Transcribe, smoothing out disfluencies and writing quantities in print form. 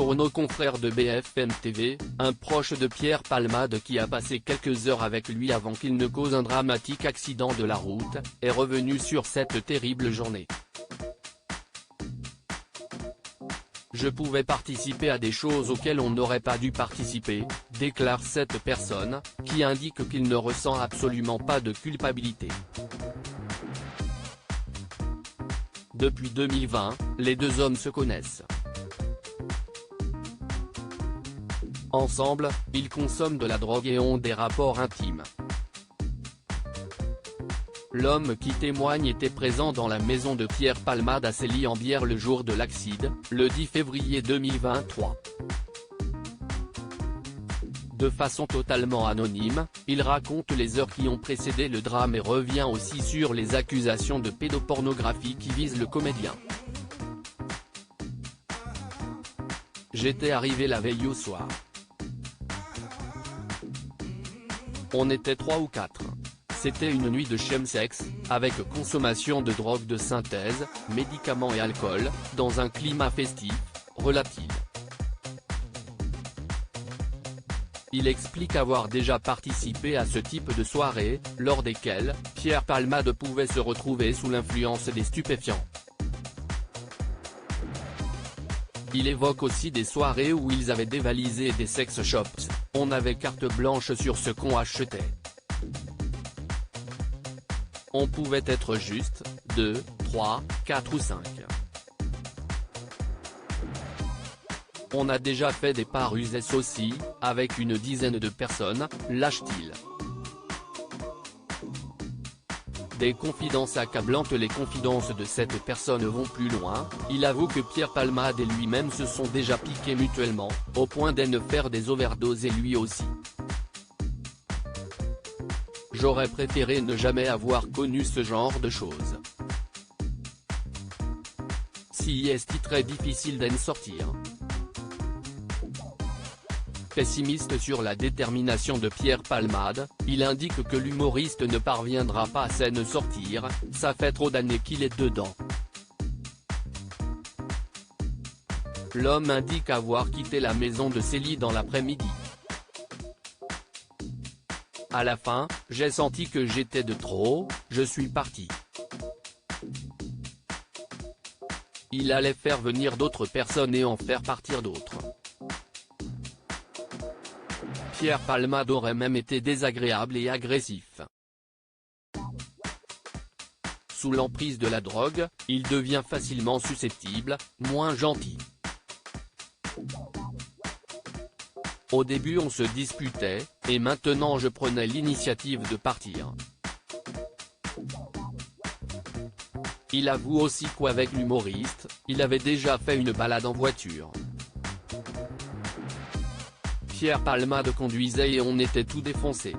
Pour nos confrères de BFM TV, un proche de Pierre Palmade qui a passé quelques heures avec lui avant qu'il ne cause un dramatique accident de la route, est revenu sur cette terrible journée. Je pouvais participer à des choses auxquelles on n'aurait pas dû participer, déclare cette personne, qui indique qu'il ne ressent absolument pas de culpabilité. Depuis 2020, les deux hommes se connaissent. Ensemble, ils consomment de la drogue et ont des rapports intimes. L'homme qui témoigne était présent dans la maison de Pierre Palmade à Célie-en-Bière le jour de l'accident, le 10 février 2023. De façon totalement anonyme, il raconte les heures qui ont précédé le drame et revient aussi sur les accusations de pédopornographie qui visent le comédien. J'étais arrivé la veille au soir. On était 3 ou 4. C'était une nuit de chemsex, avec consommation de drogue de synthèse, médicaments et alcool, dans un climat festif, relate-t-il. Il explique avoir déjà participé à ce type de soirée, lors desquelles, Pierre Palmade pouvait se retrouver sous l'influence des stupéfiants. Il évoque aussi des soirées où ils avaient dévalisé des sex shops, on avait carte blanche sur ce qu'on achetait. On pouvait être juste, 2, 3, 4 ou 5. On a déjà fait des paruses aussi, avec une dizaine de personnes, lâche-t-il. Des confidences accablantes. Les confidences de cette personne vont plus loin, il avoue que Pierre Palmade et lui-même se sont déjà piqués mutuellement, au point de faire des overdoses et lui aussi. J'aurais préféré ne jamais avoir connu ce genre de choses. Si est très difficile d'en sortir. Pessimiste sur la détermination de Pierre Palmade, il indique que l'humoriste ne parviendra pas à s'en sortir, ça fait trop d'années qu'il est dedans. L'homme indique avoir quitté la maison de Célie dans l'après-midi. À la fin, j'ai senti que j'étais de trop, je suis parti. Il allait faire venir d'autres personnes et en faire partir d'autres. Pierre Palmade aurait même été désagréable et agressif. Sous l'emprise de la drogue, il devient facilement susceptible, moins gentil. Au début on se disputait, et maintenant je prenais l'initiative de partir. Il avoue aussi qu'avec l'humoriste, il avait déjà fait une balade en voiture. Pierre Palmade conduisait et on était tout défoncé.